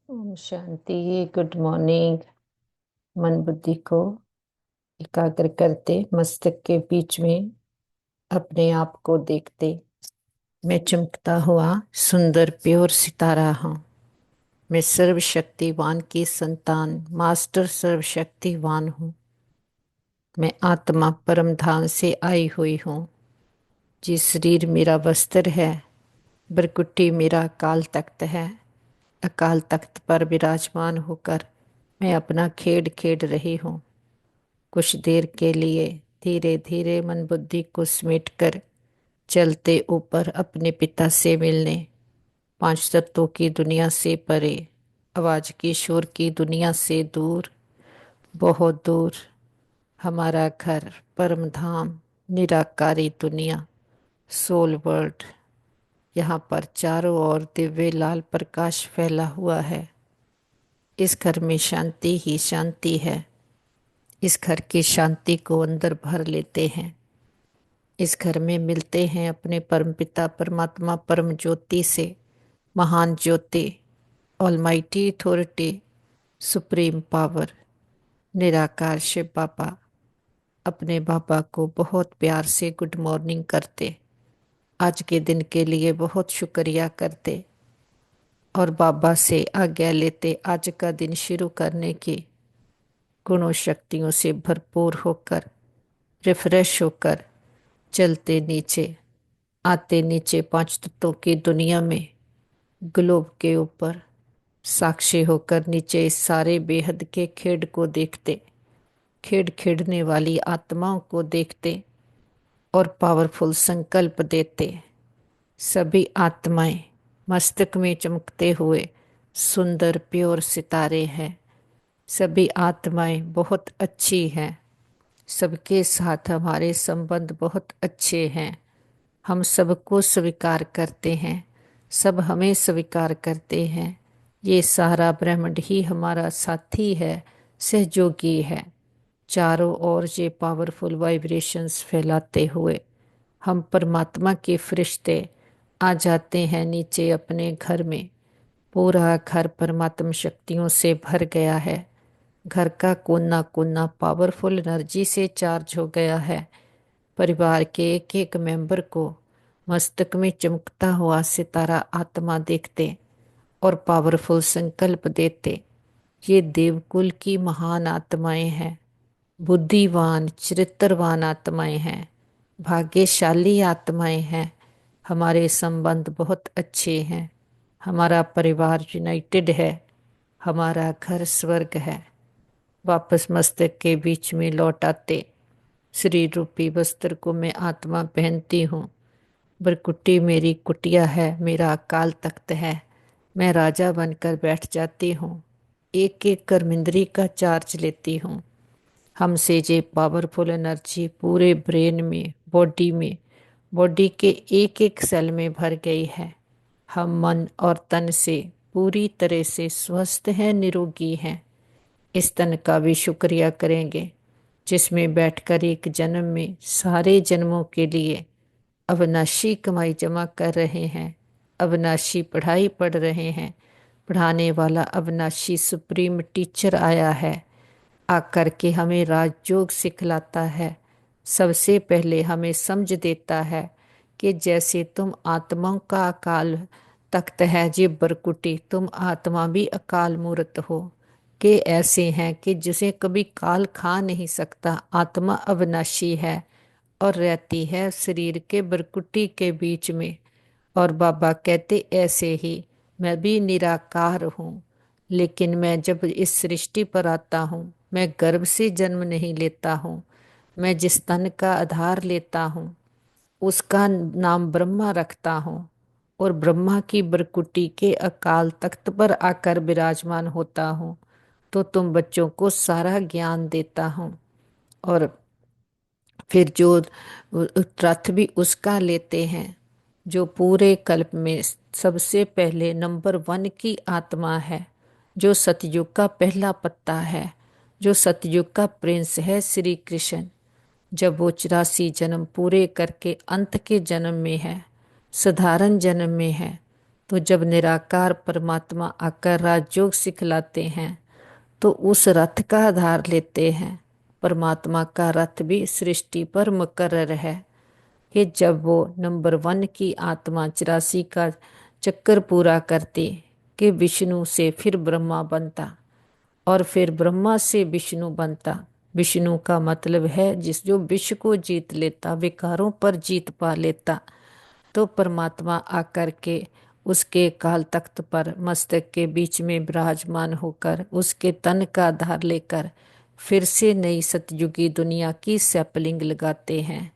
Om Shanti. Good morning. मन बुद्धि को एकाग्र करते, मस्तक के बीच में अपने आप को देखते, मैं चमकता हुआ सुंदर प्योर सितारा हूँ। मैं सर्वशक्तिवान की संतान मास्टर सर्वशक्तिवान हूँ। मैं आत्मा परम धाम से आई हुई हूँ। जिस शरीर मेरा वस्त्र है, भृकुटी मेरा अकाल तख्त है। अकाल तख्त पर विराजमान होकर मैं अपना खेड खेड रही हूँ। कुछ देर के लिए धीरे धीरे मन बुद्धि को समेट कर चलते ऊपर अपने पिता से मिलने, पांच तत्वों की दुनिया से परे, आवाज की शोर की दुनिया से दूर, बहुत दूर, हमारा घर, परम धाम, निराकारी दुनिया, सोल वर्ल्ड। यहाँ पर चारों ओर दिव्य लाल प्रकाश फैला हुआ है। इस घर में शांति ही शांति है। इस घर की शांति को अंदर भर लेते हैं। इस घर में मिलते हैं अपने परमपिता परमात्मा परम ज्योति से। महान ज्योति, ऑलमाइटी अथॉरिटी, सुप्रीम पावर, निराकार शिव बाबा। अपने बाबा को बहुत प्यार से गुड मॉर्निंग करते, आज के दिन के लिए बहुत शुक्रिया करते और बाबा से आज्ञा लेते आज का दिन शुरू करने की, गुणों शक्तियों से भरपूर होकर, रिफ्रेश होकर चलते नीचे, आते नीचे पांच तत्वों की दुनिया में, ग्लोब के ऊपर साक्षी होकर नीचे इस सारे बेहद के खेड को देखते, खेड खेडने वाली आत्माओं को देखते और पावरफुल संकल्प देते। सभी आत्माएं मस्तक में चमकते हुए सुंदर प्योर सितारे हैं। सभी आत्माएं बहुत अच्छी हैं। सबके साथ हमारे संबंध बहुत अच्छे हैं। हम सबको स्वीकार करते हैं, सब हमें स्वीकार करते हैं। ये सारा ब्रह्मांड ही हमारा साथी है, सहयोगी है। चारों ओर ये पावरफुल वाइब्रेशंस फैलाते हुए हम परमात्मा के फरिश्ते आ जाते हैं नीचे अपने घर में। पूरा घर परमात्मा शक्तियों से भर गया है। घर का कोना कोना पावरफुल एनर्जी से चार्ज हो गया है। परिवार के एक एक मेंबर को मस्तक में चमकता हुआ सितारा आत्मा देखते और पावरफुल संकल्प देते। ये देवकुल की महान आत्माएं हैं, बुद्धिवान चरित्रवान आत्माएं हैं, भाग्यशाली आत्माएं हैं। हमारे संबंध बहुत अच्छे हैं। हमारा परिवार यूनाइटेड है। हमारा घर स्वर्ग है। वापस मस्तक के बीच में लौट आते, शरीर रूपी वस्त्र को मैं आत्मा पहनती हूँ। भृकुटी मेरी कुटिया है, मेरा अकाल तख्त है। मैं राजा बनकर बैठ जाती हूँ। एक एक कर्मेंद्री का चार्ज लेती हूँ। हमसे ये पावरफुल एनर्जी पूरे ब्रेन में, बॉडी में, बॉडी के एक एक सेल में भर गई है। हम मन और तन से पूरी तरह से स्वस्थ हैं, निरोगी हैं। इस तन का भी शुक्रिया करेंगे जिसमें बैठकर एक जन्म में सारे जन्मों के लिए अविनाशी कमाई जमा कर रहे हैं, अविनाशी पढ़ाई पढ़ रहे हैं। पढ़ाने वाला अविनाशी सुप्रीम टीचर आया है, आकर के हमें राजयोग सिखलाता है। सबसे पहले हमें समझ देता है कि जैसे तुम आत्माओं का अकाल तख्त है जी बरकुटी, तुम आत्मा भी अकाल मूर्त हो। कि ऐसे हैं कि जिसे कभी काल खा नहीं सकता। आत्मा अविनाशी है और रहती है शरीर के बरकुटी के बीच में। और बाबा कहते ऐसे ही मैं भी निराकार हूँ, लेकिन मैं जब इस सृष्टि पर आता हूँ, मैं गर्भ से जन्म नहीं लेता हूँ। मैं जिस तन का आधार लेता हूँ उसका नाम ब्रह्मा रखता हूँ और ब्रह्मा की बरकुटी के अकाल तख्त पर आकर विराजमान होता हूँ। तो तुम बच्चों को सारा ज्ञान देता हूँ और फिर जो रथ भी उसका लेते हैं जो पूरे कल्प में सबसे पहले नंबर वन की आत्मा है, जो सतयुग का पहला पत्ता है, जो सतयुग का प्रिंस है श्री कृष्ण। जब वो 84 जन्म पूरे करके अंत के जन्म में है, साधारण जन्म में है, तो जब निराकार परमात्मा आकर राजयोग सिखलाते हैं तो उस रथ का आधार लेते हैं। परमात्मा का रथ भी सृष्टि पर मुकर्रर है कि जब वो नंबर 1 की आत्मा 84 का चक्कर पूरा करती कि विष्णु से फिर ब्रह्मा बनता और फिर ब्रह्मा से विष्णु बनता। विष्णु का मतलब है जिस जो विश्व को जीत लेता, विकारों पर जीत पा लेता। तो परमात्मा आकर के उसके काल तख्त पर मस्तक के बीच में विराजमान होकर उसके तन का आधार लेकर फिर से नई सतयुगी दुनिया की सैपलिंग लगाते हैं।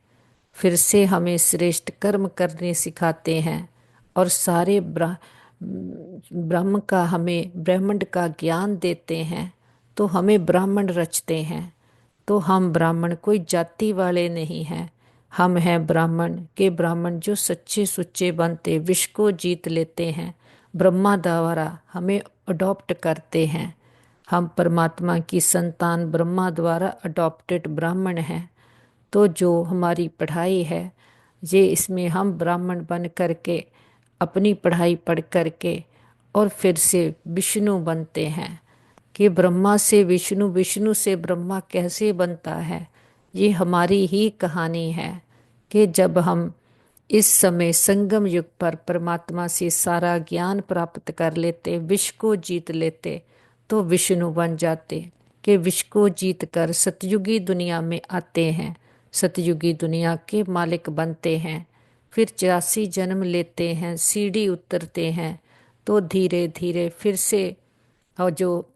फिर से हमें श्रेष्ठ कर्म करने सिखाते हैं और सारे ब्रह्म का हमें ब्रह्मांड का ज्ञान देते हैं। तो हमें ब्राह्मण रचते हैं। तो हम ब्राह्मण कोई जाति वाले नहीं हैं। हम हैं ब्राह्मण के ब्राह्मण जो सच्चे सुच्चे बनते विश्व को जीत लेते हैं। ब्रह्मा द्वारा हमें अडॉप्ट करते हैं। हम परमात्मा की संतान ब्रह्मा द्वारा अडॉप्टेड ब्राह्मण हैं। तो जो हमारी पढ़ाई है ये इसमें हम ब्राह्मण बन करके अपनी पढ़ाई पढ़ करके और फिर से विष्णु बनते हैं कि ब्रह्मा से विष्णु, विष्णु से ब्रह्मा कैसे बनता है। ये हमारी ही कहानी है कि जब हम इस समय संगम युग पर परमात्मा से सारा ज्ञान प्राप्त कर लेते, विश्व को जीत लेते, तो विष्णु बन जाते कि विश्व को जीत कर सतयुगी दुनिया में आते हैं, सतयुगी दुनिया के मालिक बनते हैं। फिर 84 जन्म लेते हैं, सीढ़ी उतरते हैं, तो धीरे धीरे फिर से और जो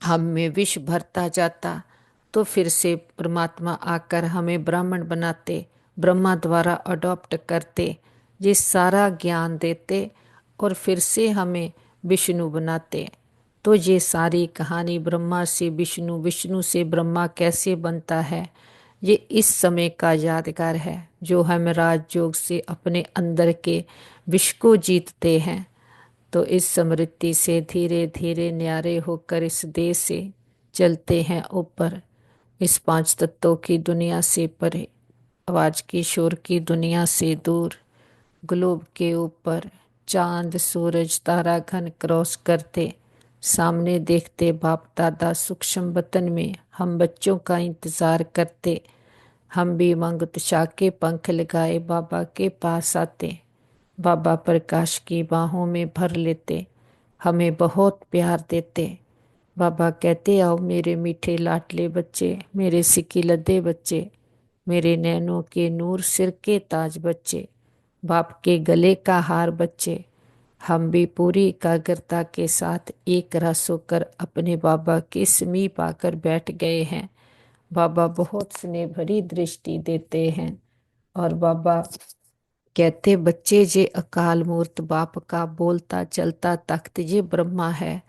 हम में विष भरता जाता, तो फिर से परमात्मा आकर हमें ब्राह्मण बनाते, ब्रह्मा द्वारा अडॉप्ट करते, ये सारा ज्ञान देते और फिर से हमें विष्णु बनाते। तो ये सारी कहानी ब्रह्मा से विष्णु, विष्णु से ब्रह्मा कैसे बनता है, ये इस समय का यादगार है जो हम राजयोग से अपने अंदर के विश्व को जीतते हैं। तो इस स्मृति से धीरे धीरे न्यारे होकर इस देश से चलते हैं ऊपर, इस 5 तत्वों की दुनिया से परे, आवाज की शोर की दुनिया से दूर, ग्लोब के ऊपर चांद सूरज तारा घन क्रॉस करते, सामने देखते बाप दादा सूक्ष्म वतन में हम बच्चों का इंतजार करते। हम भी मंगतशा के पंख लगाए बाबा के पास आते, बाबा प्रकाश की बाहों में भर लेते, हमें बहुत प्यार देते। बाबा कहते आओ मेरे मीठे लाडले बच्चे, मेरे सिक्की लद्दे बच्चे, मेरे नैनों के नूर सिर के ताज बच्चे, बाप के गले का हार बच्चे। हम भी पूरी एकाग्रता के साथ एक रस होकर अपने बाबा के समीप आकर बैठ गए हैं। बाबा बहुत स्नेह भरी दृष्टि देते हैं और बाबा कहते बच्चे जे अकाल मूर्त बाप का बोलता चलता तख्त ये ब्रह्मा है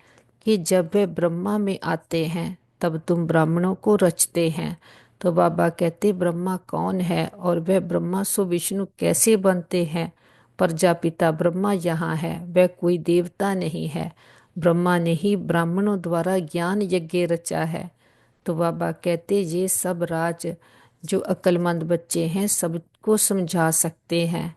कि जब वे ब्रह्मा में आते हैं तब तुम ब्राह्मणों को रचते हैं। तो बाबा कहते ब्रह्मा कौन है और वह ब्रह्मा सो विष्णु कैसे बनते हैं। प्रजापिता ब्रह्मा यहाँ है, वह कोई देवता नहीं है। ब्रह्मा ने ही ब्राह्मणों द्वारा ज्ञान यज्ञ रचा है। तो बाबा कहते ये सब राज जो अक्लमंद बच्चे हैं सबको समझा सकते हैं।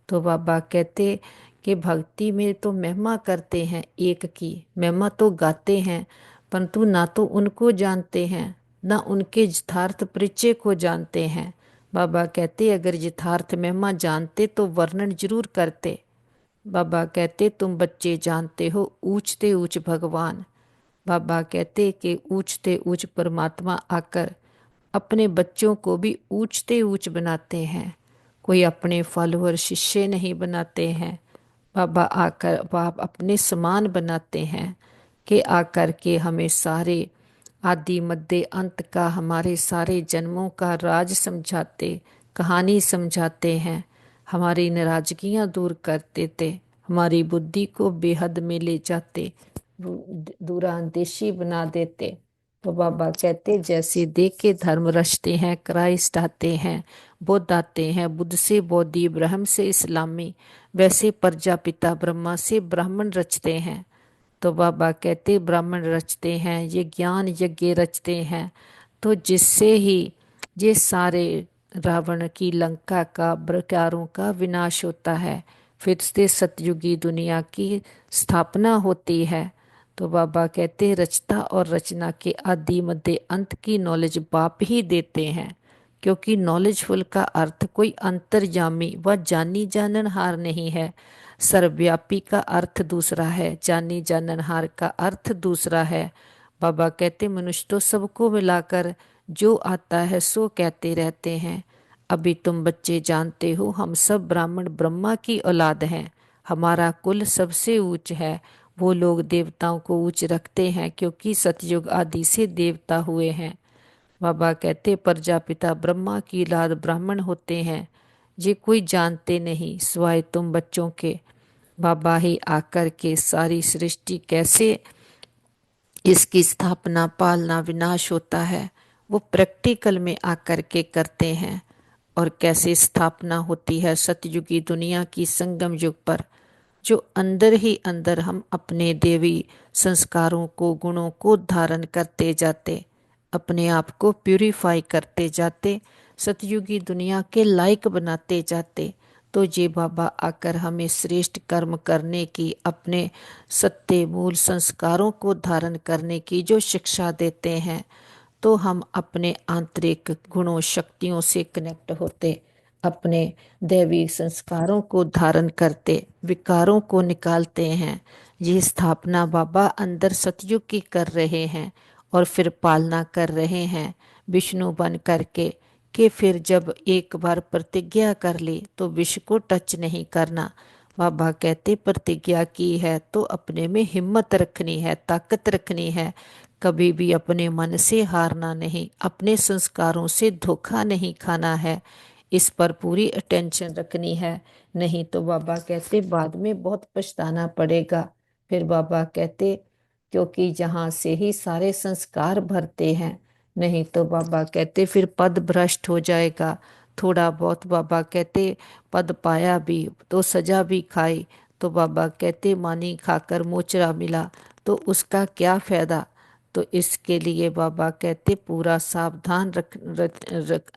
तो बाबा कहते कि भक्ति में तो महिमा करते हैं, एक की महिमा तो गाते हैं, परंतु ना तो उनको जानते हैं ना उनके यथार्थ परिचय को जानते हैं। बाबा कहते अगर यथार्थ महिमा जानते तो वर्णन जरूर करते। बाबा कहते तुम बच्चे जानते हो ऊंचते ऊंच भगवान। बाबा कहते कि ऊंचते ऊंच परमात्मा आकर अपने बच्चों को भी ऊंचते ऊंच बनाते हैं, कोई अपने फॉलोअर शिष्य नहीं बनाते हैं। बाबा आकर बाप अपने समान बनाते हैं कि आकर के हमें सारे आदि मध्य अंत का हमारे सारे जन्मों का राज समझाते, कहानी समझाते हैं, हमारी नाराजगियाँ दूर कर देते, हमारी बुद्धि को बेहद में ले जाते, दूरांदेशी बना देते। तो बाबा कहते जैसे देख के धर्म रचते हैं, क्राइस्ट आते हैं, बुद्ध आते हैं, बुद्ध से बौद्धि, ब्रह्म से इस्लामी, वैसे प्रजापिता ब्रह्मा से ब्राह्मण रचते हैं। तो बाबा कहते ब्राह्मण रचते हैं, ये ज्ञान यज्ञ रचते हैं, तो जिससे ही ये सारे रावण की लंका का प्रकारों का विनाश होता है। फिर से सतयुगी दुनिया की स्थापना होती है। तो बाबा कहते हैं रचता और रचना के आदि मध्य अंत की नॉलेज बाप ही देते हैं, क्योंकि नॉलेजफुल का अर्थ कोई अंतर्यामी व जानी जाननहार नहीं है। सर्वव्यापी का अर्थ दूसरा है, जानी जाननहार का अर्थ दूसरा है। बाबा कहते मनुष्य तो सबको मिलाकर जो आता है सो कहते रहते हैं। अभी तुम बच्चे जानते हो हम सब ब्राह्मण ब्रह्मा की औलाद हैं। हमारा कुल सबसे ऊंच है। वो लोग देवताओं को ऊंच रखते हैं क्योंकि सतयुग आदि से देवता हुए हैं। बाबा कहते प्रजापिता ब्रह्मा की औलाद ब्राह्मण होते हैं। ये कोई जानते नहीं, सिवाय तुम बच्चों के। बाबा ही आकर के सारी सृष्टि कैसे इसकी स्थापना पालना विनाश होता है वो प्रैक्टिकल में आकर के करते हैं। और कैसे स्थापना होती है सतयुगी दुनिया की संगम युग पर, जो अंदर ही अंदर हम अपने देवी संस्कारों को गुणों को धारण करते जाते, अपने आप को प्यूरिफाई करते जाते, सतयुगी दुनिया के लायक बनाते जाते। तो ये बाबा आकर हमें श्रेष्ठ कर्म करने की, अपने सत्य मूल संस्कारों को धारण करने की जो शिक्षा देते हैं, तो हम अपने आंतरिक गुणों शक्तियों से कनेक्ट होते, अपने दैवी संस्कारों को धारण करते, विकारों को निकालते हैं। ये स्थापना बाबा अंदर सतयुग की कर रहे हैं और फिर पालना कर रहे हैं विष्णु बन करके, कि फिर जब एक बार प्रतिज्ञा कर ली तो विश्व को टच नहीं करना। बाबा कहते प्रतिज्ञा की है तो अपने में हिम्मत रखनी है, ताकत रखनी है, कभी भी अपने मन से हारना नहीं, अपने संस्कारों से धोखा नहीं खाना है, इस पर पूरी अटेंशन रखनी है। नहीं तो बाबा कहते बाद में बहुत पछताना पड़ेगा। फिर बाबा कहते क्योंकि जहाँ से ही सारे संस्कार भरते हैं, नहीं तो बाबा कहते फिर पद भ्रष्ट हो जाएगा। थोड़ा बहुत बाबा कहते पद पाया भी तो सजा भी खाई, तो बाबा कहते मानी खाकर मोचरा मिला तो उसका क्या फायदा। तो इसके लिए बाबा कहते पूरा सावधान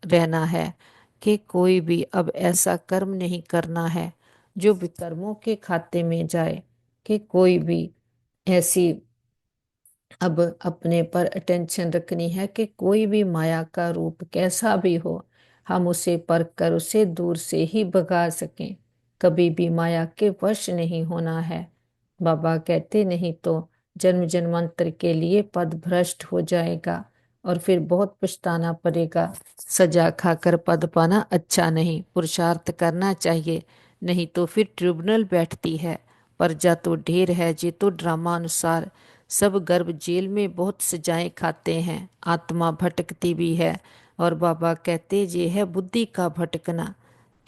रहना है कि कोई भी अब ऐसा कर्म नहीं करना है जो विकर्मों के खाते में जाए, कि कोई भी ऐसी अब अपने पर अटेंशन रखनी है कि कोई भी माया का रूप कैसा भी हो, हम उसे परख कर उसे दूर से ही भगा सकें। कभी भी माया के वश नहीं होना है। बाबा कहते नहीं तो जन्म जन्मांतर के लिए पद भ्रष्ट हो जाएगा और फिर बहुत पछताना पड़ेगा। सजा खाकर पद पाना अच्छा नहीं, पुरुषार्थ करना चाहिए, नहीं तो फिर ट्रिब्यूनल बैठती है। प्रजा तो ढेर है, जे तो ड्रामा अनुसार सब गर्भ जेल में बहुत सजाएं खाते हैं, आत्मा भटकती भी है। और बाबा कहते ये है बुद्धि का भटकना,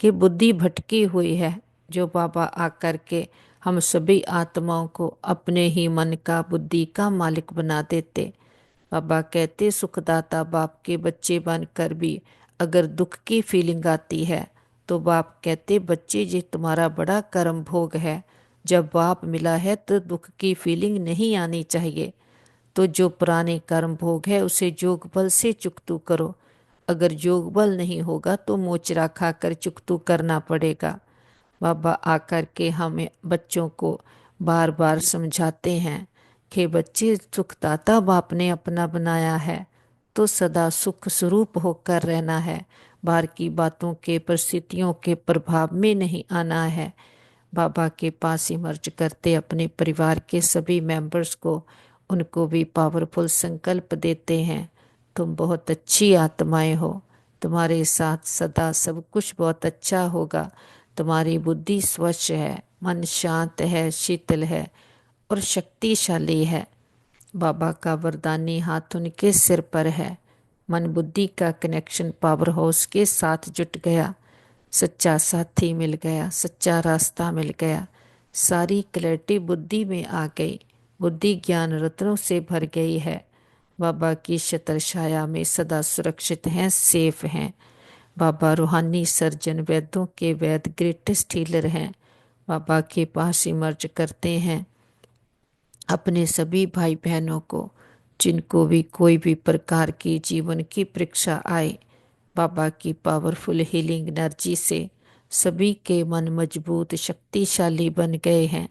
कि बुद्धि भटकी हुई है। जो बाबा आकर के हम सभी आत्माओं को अपने ही मन का बुद्धि का मालिक बना देते। बाबा कहते सुखदाता बाप के बच्चे बनकर भी अगर दुख की फीलिंग आती है तो बाप कहते बच्चे ये तुम्हारा बड़ा कर्म भोग है, जब बाप मिला है तो दुख की फीलिंग नहीं आनी चाहिए। तो जो पुराने कर्म भोग है उसे जोग बल से चुकतू करो। अगर जोग बल नहीं होगा तो मोचरा खाकर चुकतू करना पड़ेगा। बाबा आकर के हमें बच्चों को बार बार समझाते हैं कि बच्चे सुखदाता बाप ने अपना बनाया है तो सदा सुख स्वरूप होकर रहना है, बाहर की बातों के परिस्थितियों के प्रभाव में नहीं आना है। बाबा के पास इमर्ज करते अपने परिवार के सभी मेंबर्स को, उनको भी पावरफुल संकल्प देते हैं तुम बहुत अच्छी आत्माएं हो, तुम्हारे साथ सदा सब कुछ बहुत अच्छा होगा। तुम्हारी बुद्धि स्वच्छ है, मन शांत है, शीतल है और शक्तिशाली है। बाबा का वरदानी हाथ उनके सिर पर है। मन बुद्धि का कनेक्शन पावर हाउस के साथ जुट गया, सच्चा साथी मिल गया, सच्चा रास्ता मिल गया, सारी क्लैरिटी बुद्धि में आ गई, बुद्धि ज्ञान रत्नों से भर गई है। बाबा की छत्र छाया में सदा सुरक्षित हैं, सेफ हैं। बाबा रूहानी सर्जन, वैद्यों के वैद, ग्रेटेस्ट हीलर हैं। बाबा के पास इमर्ज करते हैं अपने सभी भाई बहनों को, जिनको भी कोई भी प्रकार की जीवन की परीक्षा आए, बाबा की पावरफुल हीलिंग एनर्जी से सभी के मन मजबूत शक्तिशाली बन गए हैं।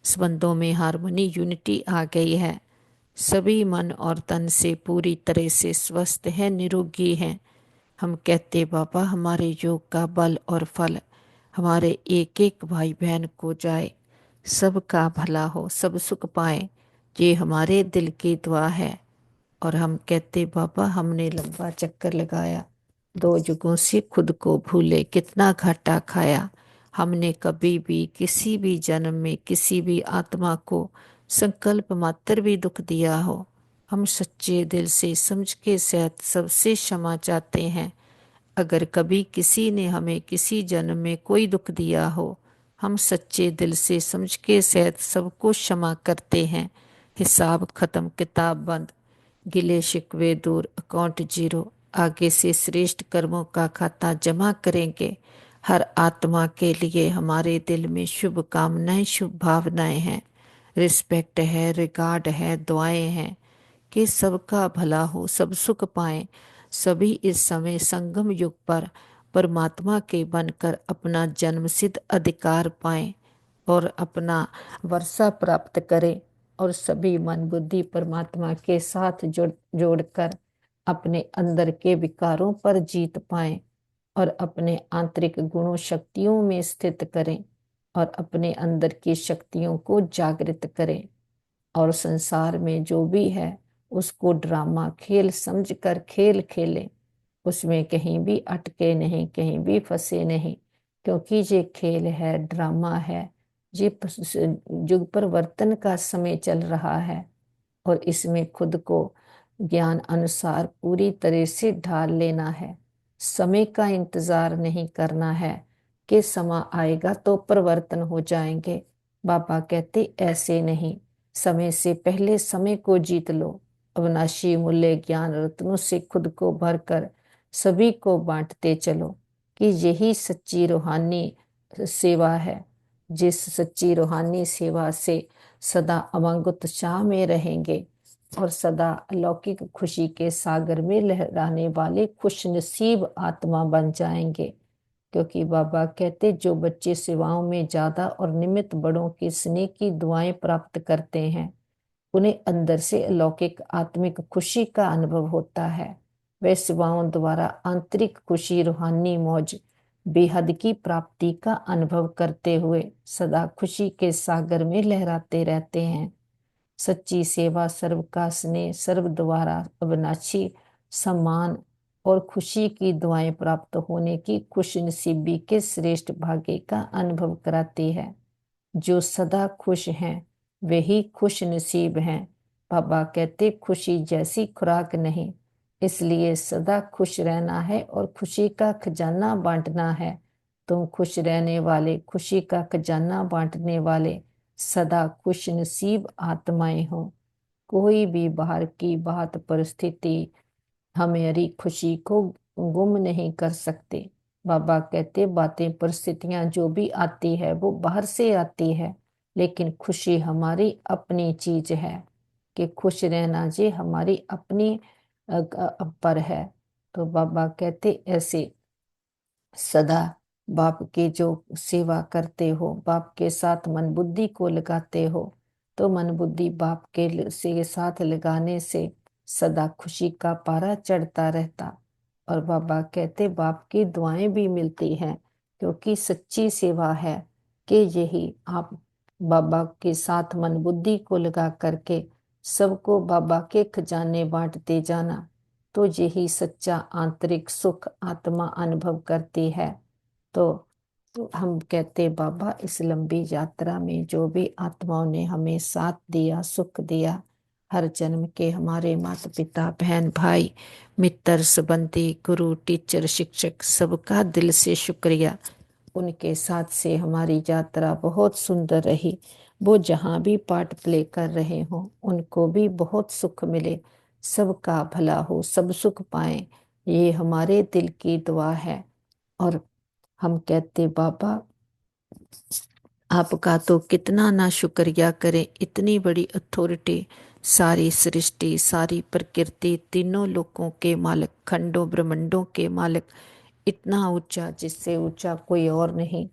संबंधों में हार्मनी यूनिटी आ गई है। सभी मन और तन से पूरी तरह से स्वस्थ हैं, निरोगी हैं। हम कहते बाबा हमारे योग का बल और फल हमारे एक एक भाई बहन को जाए, सबका भला हो, सब सुख पाए। ये हमारे दिल की दुआ है। और हम कहते बाबा हमने लंबा चक्कर लगाया, 2 युगों से खुद को भूले कितना घाटा खाया। हमने कभी भी किसी भी जन्म में किसी भी आत्मा को संकल्प मात्र भी दुख दिया हो, हम सच्चे दिल से समझ के सहित सबसे क्षमा चाहते हैं। अगर कभी किसी ने हमें किसी जन्म में कोई दुख दिया हो, हम सच्चे दिल से समझ के सहित सबको क्षमा करते हैं। हिसाब खत्म, किताब बंद, गिले शिकवे दूर, अकाउंट जीरो। आगे से श्रेष्ठ कर्मों का खाता जमा करेंगे। हर आत्मा के लिए हमारे दिल में शुभ कामनाएं, शुभ भावनाएं हैं, रिस्पेक्ट है, रिगार्ड है, दुआएं हैं कि सबका भला हो, सब सुख पाएं। सभी इस समय संगम युग पर परमात्मा के बनकर अपना जन्मसिद्ध अधिकार पाएं और अपना वर्षा प्राप्त करें। और सभी मन बुद्धि परमात्मा के साथ जोड़कर अपने अंदर के विकारों पर जीत पाएं और अपने आंतरिक गुणों शक्तियों में स्थित करें और अपने अंदर की शक्तियों को जागृत करें। और संसार में जो भी है उसको ड्रामा खेल समझकर खेल खेलें, उसमें कहीं भी अटके नहीं, कहीं भी फंसे नहीं, क्योंकि ये खेल है, ड्रामा है। ये युग परिवर्तन का समय चल रहा है और इसमें खुद को ज्ञान अनुसार पूरी तरह से ढाल लेना है। समय का इंतजार नहीं करना है कि समय आएगा तो परिवर्तन हो जाएंगे। बाबा कहते ऐसे नहीं, समय से पहले समय को जीत लो। अविनाशी मूल्य ज्ञान रत्नों से खुद को भरकर सभी को बांटते चलो कि यही सच्ची रूहानी सेवा है। जिस सच्ची रूहानी सेवा से सदा अमंग उत्साह में रहेंगे और सदा अलौकिक खुशी के सागर में लहराने वाले खुश नसीब आत्मा बन जाएंगे। क्योंकि बाबा कहते जो बच्चे सेवाओं में ज्यादा और निमित्त बड़ों के स्नेह की दुआएं प्राप्त करते हैं, उन्हें अंदर से अलौकिक आत्मिक खुशी का अनुभव होता है। वे सेवाओं द्वारा आंतरिक खुशी, रूहानी मौज, बेहद की प्राप्ति का अनुभव करते हुए सदा खुशी के सागर में लहराते रहते हैं। सच्ची सेवा सर्व का स्नेह, सर्व द्वारा अविनाशी सम्मान और खुशी की दुआएं प्राप्त होने की खुश नसीबी के श्रेष्ठ भाग्य का अनुभव कराती है। जो सदा खुश हैं वे ही खुश नसीब हैं। बाबा कहते खुशी जैसी खुराक नहीं, इसलिए सदा खुश रहना है और खुशी का खजाना बांटना है। तुम खुश रहने वाले, खुशी का खजाना बांटने वाले सदा खुश नसीब आत्माएं हो। कोई भी बाहर की बात परिस्थिति हमारी खुशी को गुम नहीं कर सकते। बाबा कहते बातें परिस्थितियां जो भी आती है वो बाहर से आती है, लेकिन खुशी हमारी अपनी चीज है कि खुश रहना जी हमारी अपनी पर है। तो बाबा कहते ऐसे सदा बाप की जो सेवा करते हो, बाप के साथ मन बुद्धि को लगाते हो, तो मन बुद्धि बाप के से साथ लगाने से सदा खुशी का पारा चढ़ता रहता। और बाबा कहते बाप की दुआएं भी मिलती हैं, क्योंकि सच्ची सेवा है कि यही आप बाबा के साथ मन बुद्धि को लगा करके सबको बाबा के खजाने बांटते जाना, तो यही सच्चा आंतरिक सुख आत्मा अनुभव करती है। तो हम कहते बाबा इस लंबी यात्रा में जो भी आत्माओं ने हमें साथ दिया, सुख दिया, हर जन्म के हमारे माता पिता, बहन भाई, मित्र, संबंधी, गुरु, टीचर, शिक्षक, सबका दिल से शुक्रिया। उनके साथ से हमारी यात्रा बहुत सुंदर रही। वो जहाँ भी पार्ट प्ले कर रहे हों उनको भी बहुत सुख मिले, सबका भला हो, सब सुख पाएं, ये हमारे दिल की दुआ है। और हम कहते बाबा आपका तो कितना ना शुक्रिया करें, इतनी बड़ी अथॉरिटी, सारी सृष्टि, सारी प्रकृति, तीनों लोकों के मालिक, खंडों ब्रह्मंडों के मालिक, इतना ऊंचा जिससे ऊंचा कोई और नहीं।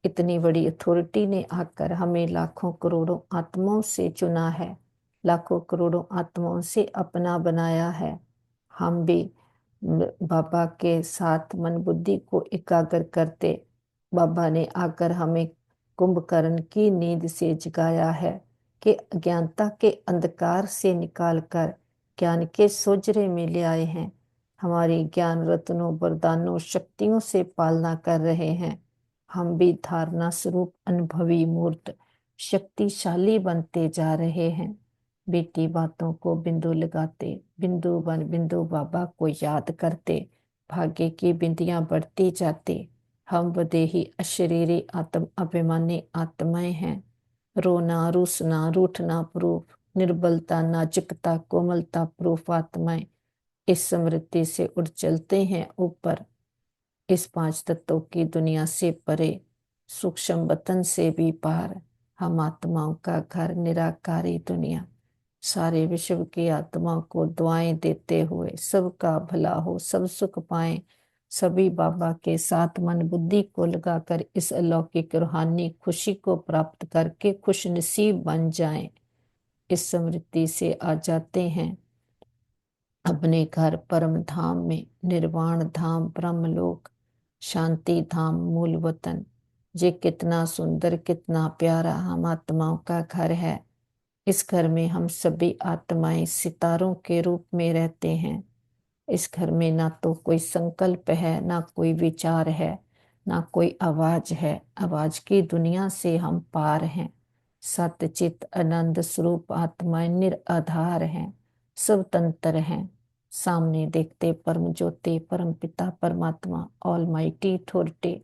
इतनी बड़ी अथॉरिटी ने आकर हमें लाखों करोड़ों आत्माओं से चुना है, लाखों करोड़ों आत्माओं से अपना बनाया है। हम भी बाबा के साथ मन बुद्धि को एकाग्र करते, बाबा ने आकर हमें कुंभकर्ण की नींद से जगाया है कि अज्ञानता के अंधकार से निकालकर ज्ञान के सोजरे में ले आए हैं। हमारी ज्ञान रत्नों वरदानों शक्तियों से पालना कर रहे हैं। हम भी धारणा स्वरूप अनुभवी मूर्त शक्तिशाली बनते जा रहे हैं। बेटी बातों को बिंदु लगाते, बिंदु बन बिंदु बाबा को याद करते, भाग्य की बिंदियां बढ़ती जाती। हम वदेही अशरीरी आत्म अभिमानी आत्माएं हैं। रोना रूसना रूठना प्रूफ, निर्बलता नाजुकता कोमलता प्रूफ आत्माएं इस समृद्धि से उड़ चलते हैं ऊपर, इस पांच तत्वों की दुनिया से परे, सूक्ष्म वतन से भी पार। हम आत्माओं का घर निराकारी दुनिया, सारे विश्व की आत्माओं को दुआएं देते हुए सबका भला हो, सब सुख पाएं। सभी बाबा के साथ मन बुद्धि को लगाकर इस अलौकिक रूहानी खुशी को प्राप्त करके खुश नसीब बन जाएं। इस समृद्धि से आ जाते हैं अपने घर परम धाम में, निर्वाण धाम ब्रह्मलोक, शांति धाम मूल वतन। ये कितना सुंदर कितना प्यारा हम आत्माओं का घर है। इस घर में हम सभी आत्माएं सितारों के रूप में रहते हैं। इस घर में ना तो कोई संकल्प है, ना कोई विचार है, ना कोई आवाज है। आवाज की दुनिया से हम पार हैं। सतचित आनंद स्वरूप आत्माएं निराधार हैं, सब तंत्र हैं। सामने देखते परम ज्योति परम पिता परमात्मा ऑलमाइटी अथॉरिटी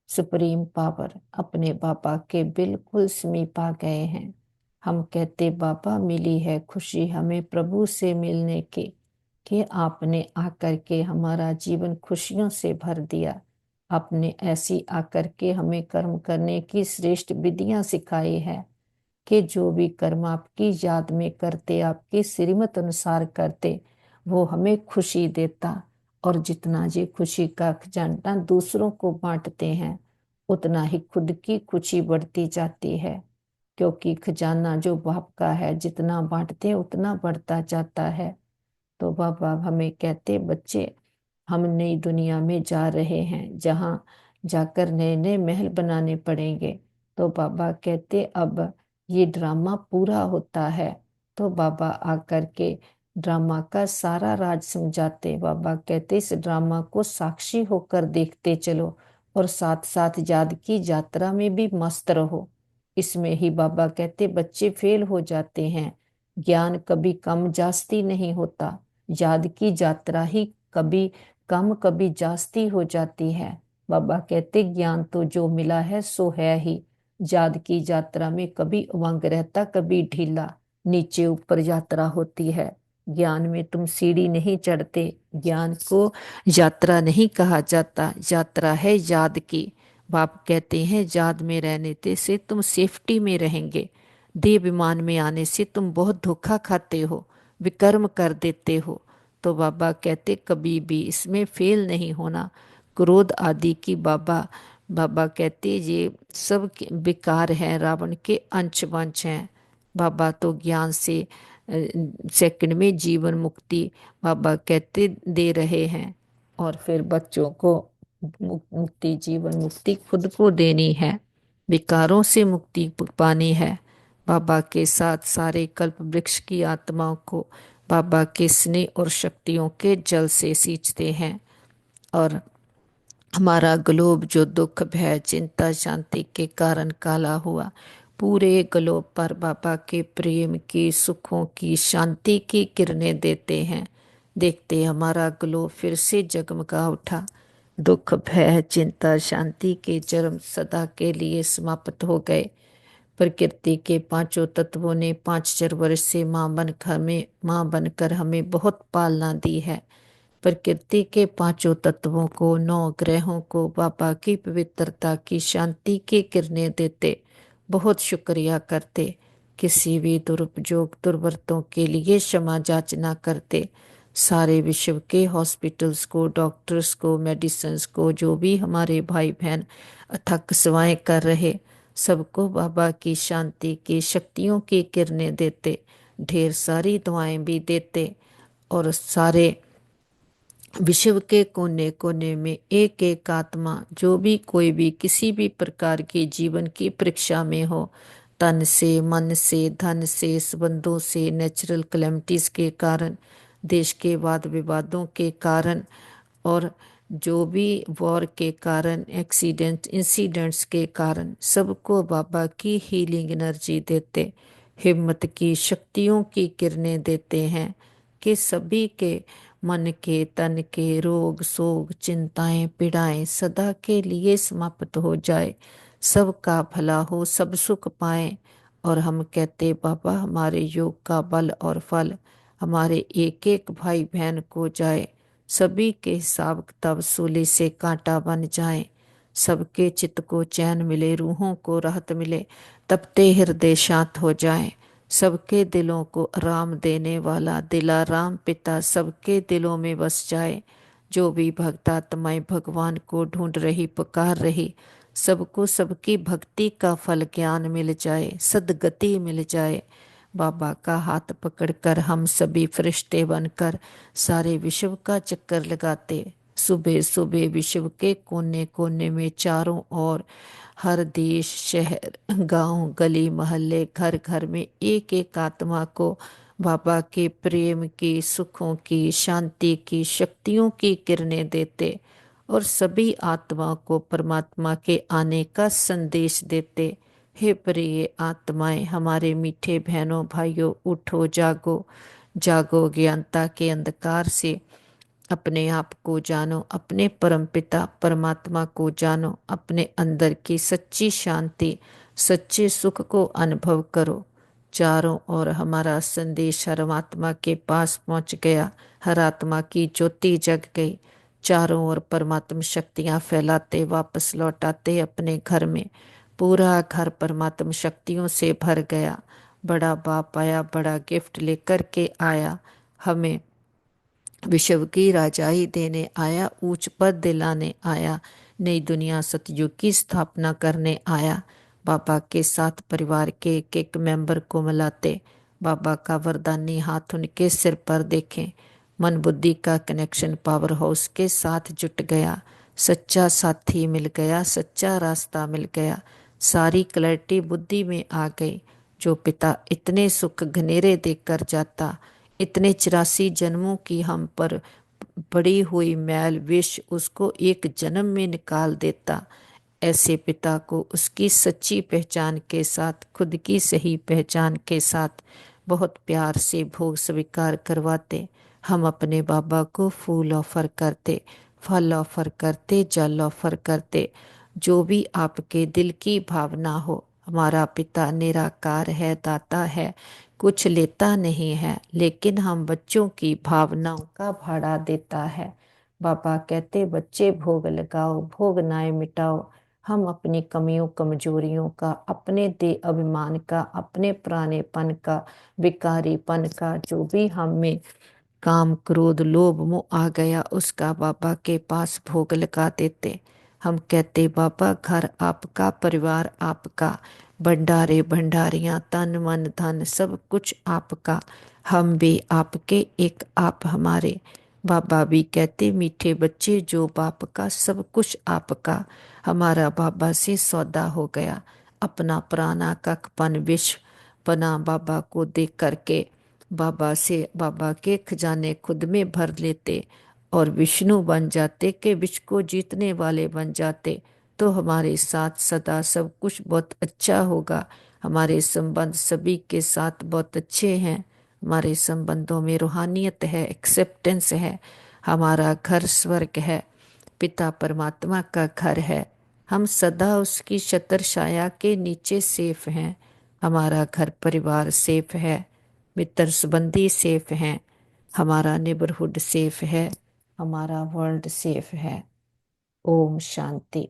सुप्रीम पावर अपने बाबा के बिल्कुल समीप आ गए हैं। हम कहते बाबा मिली है खुशी हमें प्रभु से मिलने की, कि आपने आकर के हमारा जीवन खुशियों से भर दिया। आपने ऐसी आकर के हमें कर्म करने की श्रेष्ठ विधियां सिखाई है कि जो भी कर्म आपकी याद में करते, आपके श्रीमत अनुसार करते, वो हमें खुशी देता। और जितना ये खुशी का खजाना दूसरों को बांटते हैं, उतना ही खुद की खुशी बढ़ती जाती है। क्योंकि खजाना जो बाप का है, जितना बांटते हैं उतना बढ़ता जाता है। तो बाबा हमें कहते बच्चे, हम नई दुनिया में जा रहे हैं, जहाँ जाकर नए नए महल बनाने पड़ेंगे। तो बाबा कहते अब ये ड्रामा पूरा होता है। तो बाबा आकर के ड्रामा का सारा राज समझाते। बाबा कहते इस ड्रामा को साक्षी होकर देखते चलो, और साथ साथ याद की यात्रा में भी मस्त रहो। इसमें ही बाबा कहते बच्चे फेल हो जाते हैं। ज्ञान कभी कम जास्ती नहीं होता, याद की यात्रा ही कभी कम कभी जास्ती हो जाती है। बाबा कहते ज्ञान तो जो मिला है सो है ही, याद की यात्रा में कभी उमंग रहता कभी ढीला, नीचे ऊपर यात्रा होती है। ज्ञान में तुम सीढ़ी नहीं चढ़ते, ज्ञान को यात्रा नहीं कहा जाता, यात्रा है याद की। बाप कहते हैं याद में रहने से तुम सेफ्टी में रहेंगे। देह विमान में आने से तुम बहुत धोखा खाते हो, विकर्म कर देते हो। तो बाबा कहते कभी भी इसमें फेल नहीं होना। क्रोध आदि की बाबा बाबा कहते ये सब विकार हैं, रावण के अंश वंश हैं। बाबा तो ज्ञान से सेकंड में जीवन मुक्ति बाबा कहते दे रहे हैं। और फिर बच्चों को मुक्ति जीवन मुक्ति खुद को देनी है, विकारों से मुक्ति पानी है। बाबा के साथ सारे कल्प वृक्ष की आत्माओं को बाबा के स्नेह और शक्तियों के जल से सींचते हैं। और हमारा ग्लोब जो दुख भय चिंता शांति के कारण काला हुआ, पूरे ग्लोब पर बाबा के प्रेम की सुखों की शांति की किरणें देते हैं। देखते हमारा ग्लोब फिर से जगमगा उठा। दुख भय चिंता शांति के चरम सदा के लिए समाप्त हो गए। प्रकृति के पांचों तत्वों ने 5,000 वर्ष से माँ बनकर हमें बहुत पालना दी है। प्रकृति के पांचों तत्वों को 9 ग्रहों को बाबा की पवित्रता की शांति की किरणें देते बहुत शुक्रिया करते। किसी भी दुरुपयोग दुर्वृत्तों के लिए क्षमा याचना करते। सारे विश्व के हॉस्पिटल्स को, डॉक्टर्स को, मेडिसिन्स को, जो भी हमारे भाई बहन अथक सेवाएं कर रहे, सबको बाबा की शांति की शक्तियों की किरणें देते, ढेर सारी दुआएं भी देते। और सारे विश्व के कोने कोने में एक एक आत्मा, जो भी कोई भी किसी भी प्रकार की जीवन की परीक्षा में हो, तन से, मन से, धन से, संबंधों से, नेचुरल कैलेमिटीज के कारण, देश के वाद विवादों के कारण, और जो भी वॉर के कारण, एक्सीडेंट इंसिडेंट्स के कारण, सबको बाबा की हीलिंग एनर्जी देते, हिम्मत की शक्तियों की किरणें देते हैं कि सभी के मन के, तन के रोग शोक चिंताएं पीड़ाएं सदा के लिए समाप्त हो जाए, सबका भला हो, सब सुख पाए। और हम कहते बाबा हमारे योग का बल और फल हमारे एक एक भाई बहन को जाए, सभी के हिसाब किताब सूली से कांटा बन जाए, सबके चित्त को चैन मिले, रूहों को राहत मिले, तपते हृदय शांत हो जाए, सबके दिलों को आराम देने वाला दिलाराम पिता सबके दिलों में बस जाए। जो भी भक्तात्माएं भगवान को ढूंढ रही पुकार रही, सबको सबकी भक्ति का फल ज्ञान मिल जाए, सद्गति मिल जाए। बाबा का हाथ पकड़कर हम सभी फरिश्ते बनकर सारे विश्व का चक्कर लगाते, सुबह सुबह विश्व के कोने कोने में चारों ओर, हर देश शहर गांव गली मोहल्ले घर घर में एक एक आत्मा को बाबा के प्रेम की, सुखों की, शांति की, शक्तियों की किरणें देते, और सभी आत्माओं को परमात्मा के आने का संदेश देते। हे प्रिय आत्माएं, हमारे मीठे बहनों भाइयों, उठो जागो, जागो ज्ञानता के अंधकार से, अपने आप को जानो, अपने परमपिता परमात्मा को जानो, अपने अंदर की सच्ची शांति, सच्चे सुख को अनुभव करो। चारों ओर हमारा संदेश हर आत्मा के पास पहुंच गया, हर आत्मा की ज्योति जग गई, चारों ओर परमात्मा शक्तियां फैलाते वापस लौटाते अपने घर में, पूरा घर परमात्मा शक्तियों से भर गया। बड़ा बाप आया, बड़ा गिफ्ट लेकर के आया, हमें विश्व की राजाई देने आया, ऊंच पद दिलाने आया, नई दुनिया सतयुग की स्थापना करने आया। बाबा के साथ परिवार के एक एक मेंबर को मिलाते, बाबा का वरदानी हाथ उनके सिर पर देखें, मन बुद्धि का कनेक्शन पावर हाउस के साथ जुट गया, सच्चा साथी मिल गया, सच्चा रास्ता मिल गया, सारी क्लैरिटी बुद्धि में आ गई। जो पिता इतने सुख घनेरे देकर जाता, इतने 84 जन्मों की हम पर पड़ी हुई मैल विष उसको एक जन्म में निकाल देता, ऐसे पिता को उसकी सच्ची पहचान के साथ, खुद की सही पहचान के साथ बहुत प्यार से भोग स्वीकार करवाते। हम अपने बाबा को फूल ऑफर करते, फल ऑफर करते, जल ऑफर करते, जो भी आपके दिल की भावना हो। हमारा पिता निराकार है, दाता है, कुछ लेता नहीं है, लेकिन हम बच्चों की भावनाओं का भाड़ा देता है। बाबा कहते बच्चे भोग लगाओ, भोग नाए मिटाओ। हम अपनी कमियों कमजोरियों का, अपने दे अभिमान का, अपने पुरानेपन का, विकारीपन का, जो भी हम में काम क्रोध लोभ मोह आ गया, उसका बाबा के पास भोग लगा देते। हम कहते बाबा घर आपका, परिवार आपका, भंडारे भंडारियां, तन मन धन सब कुछ आपका, हम भी आपके, एक आप हमारे। बाबा भी कहते मीठे बच्चे जो बाप का, सब कुछ आपका। हमारा बाबा से सौदा हो गया, अपना पुराना कखपन विश्व बना बाबा को देख करके, बाबा से बाबा के खजाने खुद में भर लेते और विष्णु बन जाते, कि विश्व को जीतने वाले बन जाते, तो हमारे साथ सदा सब कुछ बहुत अच्छा होगा। हमारे संबंध सभी के साथ बहुत अच्छे हैं, हमारे संबंधों में रूहानियत है, एक्सेप्टेंस है, हमारा घर स्वर्ग है, पिता परमात्मा का घर है, हम सदा उसकी छत्र छाया के नीचे सेफ हैं। हमारा घर परिवार सेफ है, मित्र संबंधी सेफ हैं, हमारा नेबरहुड सेफ है, हमारा वर्ल्ड सेफ है। ओम शांति।